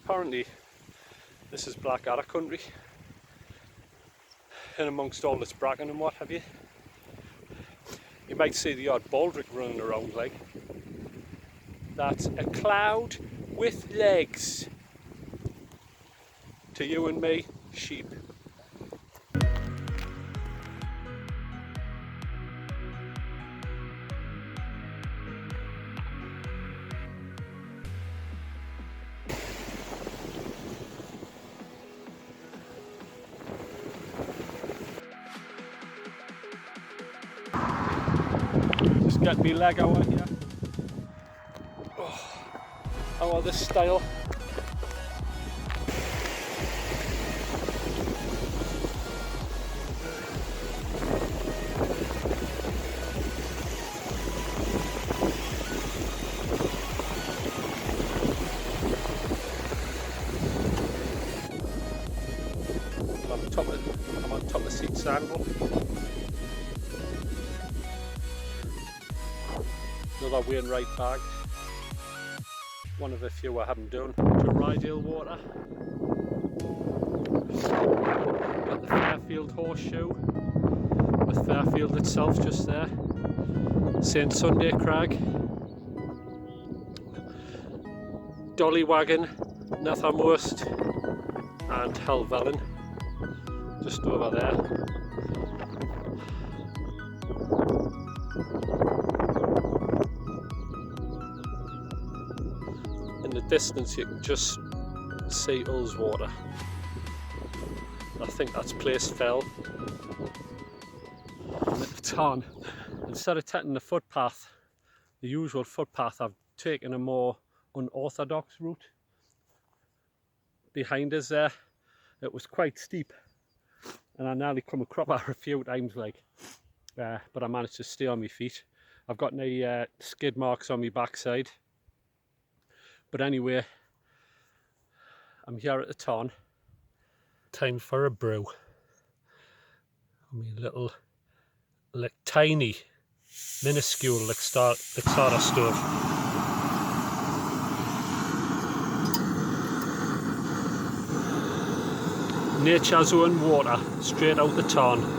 apparently this is Blackadder country, and amongst all this bracken and what have you, you might see the odd baldric running around like. That's a cloud with legs. To you and me, sheep. Just get me leg out here. Oh, I want this style. I'm on top of seat sandal. Another Wainwright bag. One of a few I haven't done. To Grisedale water. Got the Fairfield horseshoe with Fairfield itself just there. St Sunday Crag. Dolly Wagon, Nethermost and Helvellyn. Just over there. In the distance you can just see Ullswater. I think that's Place Fell. I'm at the Tarn. Instead of taking the footpath, the usual footpath, I've taken a more unorthodox route. Behind us there, it was quite steep. And I nearly come across her a few times, like, but I managed to stay on my feet. I've got no skid marks on my backside. But anyway, I'm here at the Tarn. Time for a brew. I mean, little, like tiny, minuscule, like starter stove. Nature's own water, straight out the Tarn.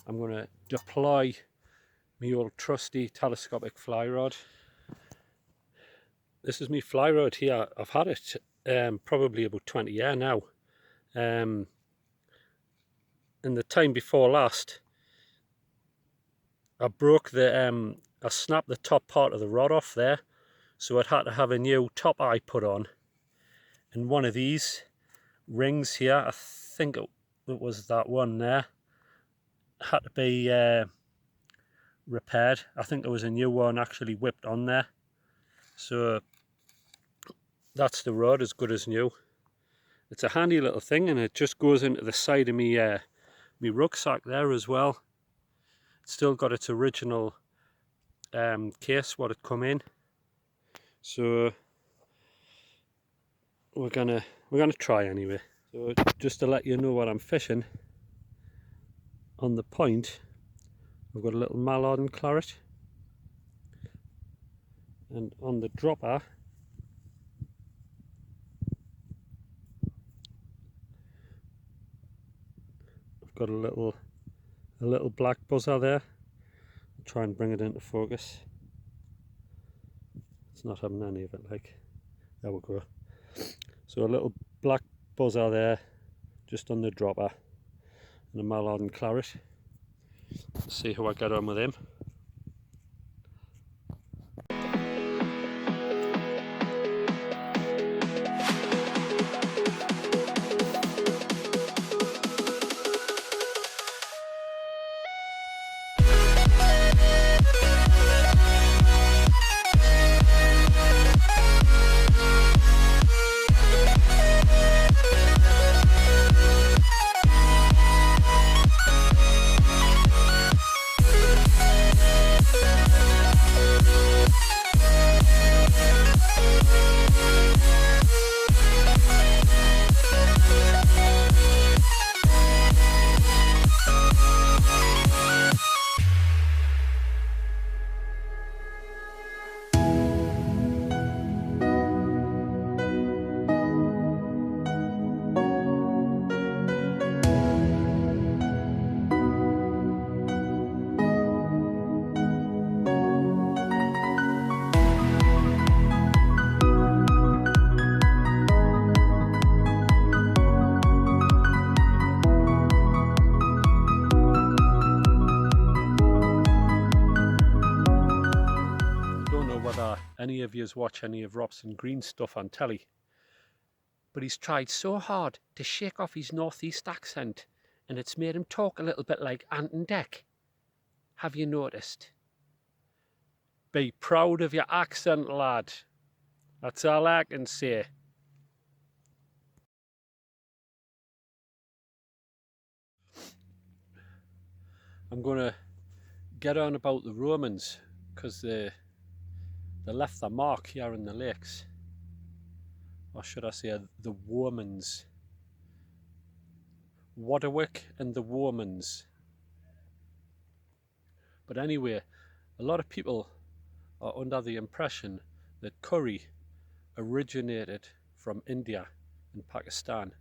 I'm going to deploy my old trusty telescopic fly rod. This is my fly rod here. I've had it probably about 20 years now. In the time before last, I broke the, I snapped the top part of the rod off there, so I'd had to have a new top eye put on. And one of these rings here, I think it was that one there, had to be repaired. I think there was a new one actually whipped on there. So that's the rod, as good as new. It's a handy little thing, and it just goes into the side of me rucksack there as well. It's still got its original case what it come in. So we're gonna try anyway. So just to let you know what I'm fishing, on the point we've got a little mallard and claret, and on the dropper I've got a little black buzzer there. I'll try and bring it into focus. It's not having any of it, like, there we go. So a little black buzzer there just on the dropper, and a mallard and claret. Let's see how I get on with him. of yous watch any of Robson Green's stuff on telly, but he's tried so hard to shake off his northeast accent, and it's made him talk a little bit like Ant and Dec. Have you noticed? Be proud of your accent, lad. That's all I can say. I'm going to get on about the Romans, because they left their mark here in the lakes. Or should I say the Womans. Waterwick and the Womans. But anyway, a lot of people are under the impression that curry originated from India and Pakistan.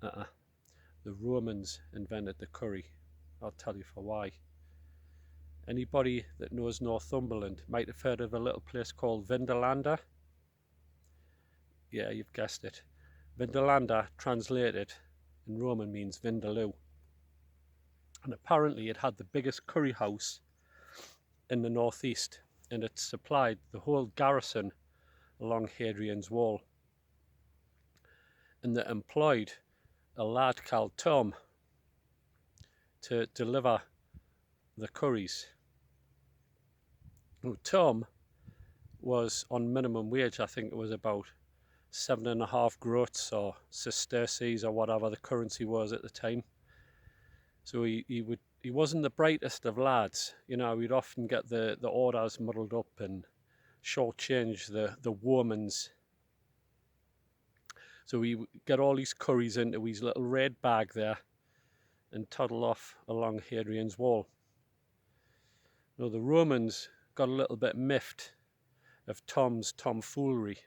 The Romans invented the curry. I'll tell you for why. Anybody that knows Northumberland might have heard of a little place called Vindolanda. Yeah, you've guessed it. Vindolanda, translated in Roman, means Vindaloo. And apparently it had the biggest curry house in the northeast, and it supplied the whole garrison along Hadrian's Wall. And they employed a lad called Tom to deliver the curries. Now, Tom was on minimum wage. I think it was about 7.5 groats or sesterces or whatever the currency was at the time. So he wasn't the brightest of lads. You know, we'd often get the orders muddled up and shortchange the Womans. So we get all these curries into his little red bag there and toddle off along Hadrian's Wall. Now the Romans got a little bit miffed of Tom's tomfoolery,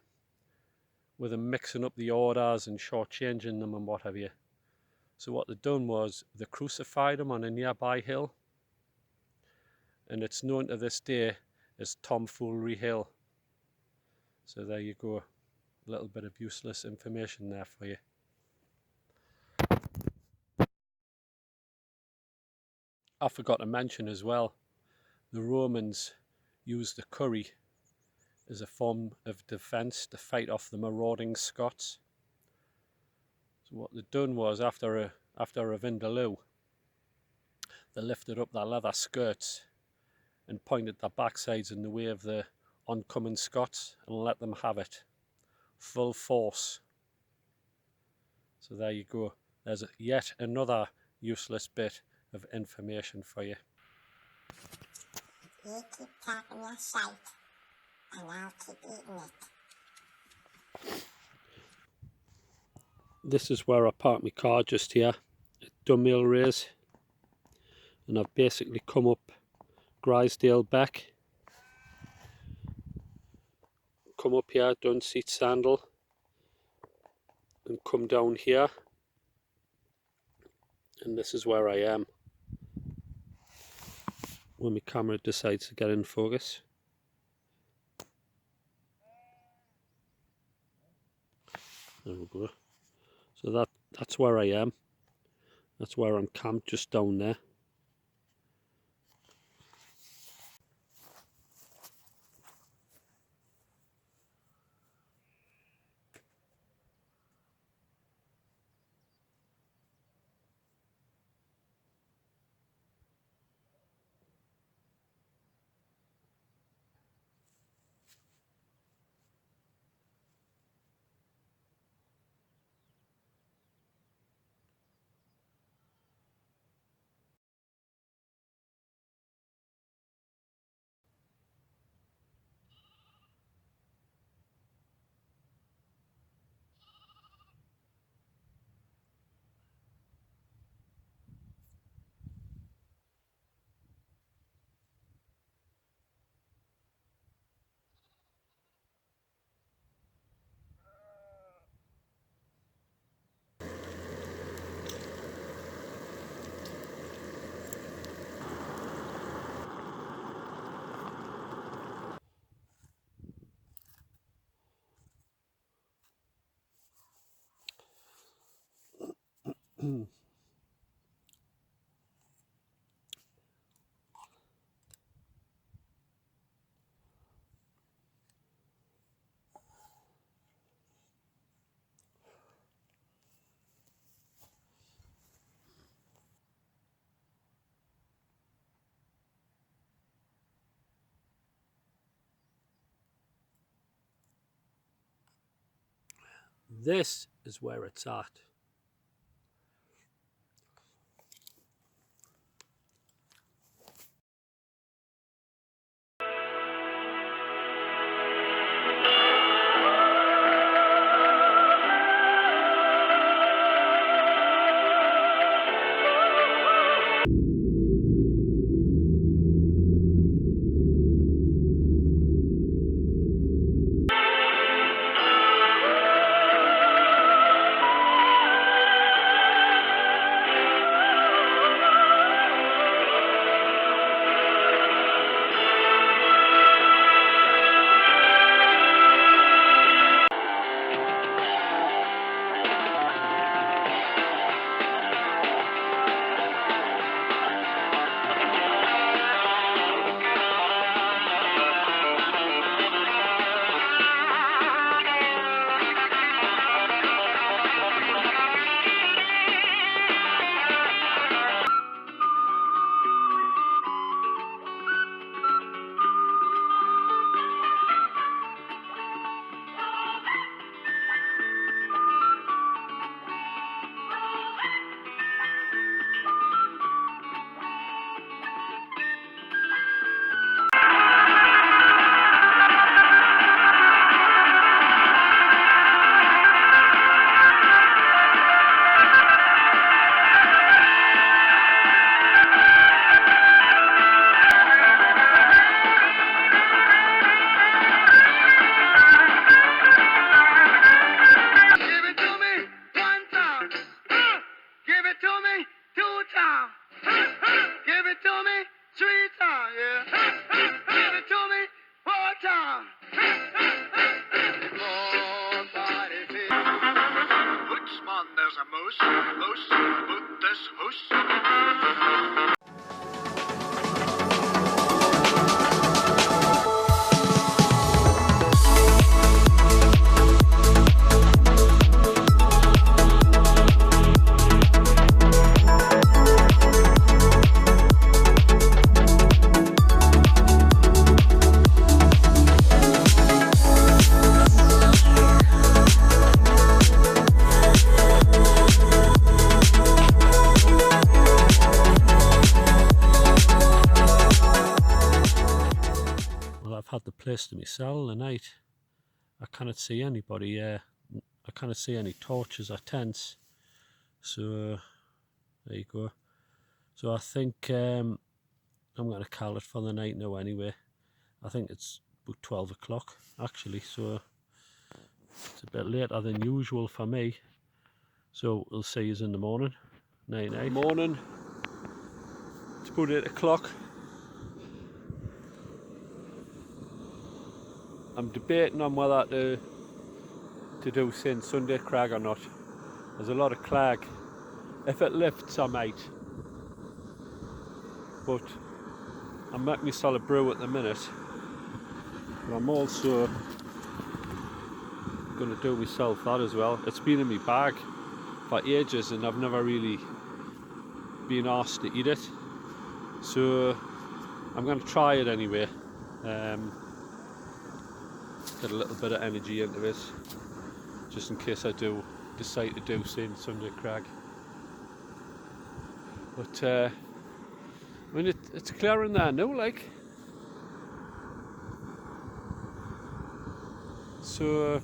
with him mixing up the orders and shortchanging them and what have you. So what they done was they crucified him on a nearby hill, and it's known to this day as Tomfoolery Hill. So there you go, a little bit of useless information there for you. I forgot to mention as well, the Romans used the curry as a form of defence to fight off the marauding Scots. So what they'd done was, after a Vindaloo, they lifted up their leather skirts and pointed their backsides in the way of the oncoming Scots and let them have it. Full force. So there you go. There's yet another useless bit of information for you. You keep talking your shite, and I'll keep eating it. This is where I parked my car, just here at Dunmill Race, and I've basically come up Grisedale back, come up here, Dunseat Sandal, and come down here, and this is where I am when my camera decides to get in focus. There we go. So that's where I am. That's where I'm camped, just down there. This is where it's at. Had the place to myself all the night. I cannot see anybody. I cannot see any torches or tents. So there you go. So I think I'm going to call it for the night now anyway. I think it's about 12 o'clock actually, so it's a bit later than usual for me. So we'll see you in the morning. Night night. Morning. It's about 8 o'clock. I'm debating on whether to do St Sunday Crag or not. There's a lot of clag. If it lifts I might. But I'm making myself a brew at the minute. But I'm also going to do myself that as well. It's been in my bag for ages and I've never really been asked to eat it. So I'm going to try it anyway. Get a little bit of energy into this, just in case I do decide to do St Sunday Crag. But I mean it's clearing there now, like. So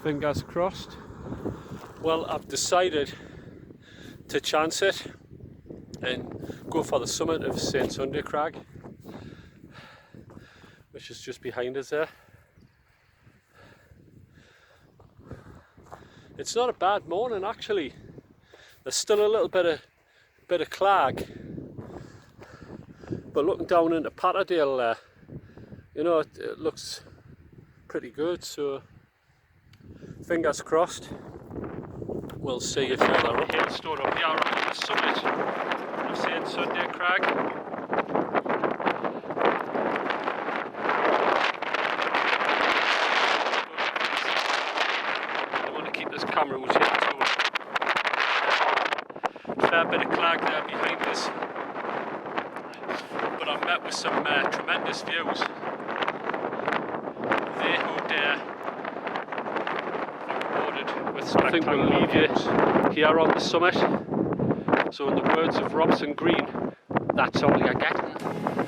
fingers crossed. Well, I've decided to chance it and go for the summit of St Sunday Crag, which is just behind us there. It's not a bad morning actually. There's still a little bit of clag, but looking down into Patterdale there, you know, it looks pretty good. So fingers crossed. We'll see if further up. Hailstone up here on the summit of St Sunday Crag. Camera was hit to a fair bit of clag there behind us, but I met with some tremendous views. They who dare I think we'll leave you here on the summit. So in the words of Robson Green, that's all you're getting.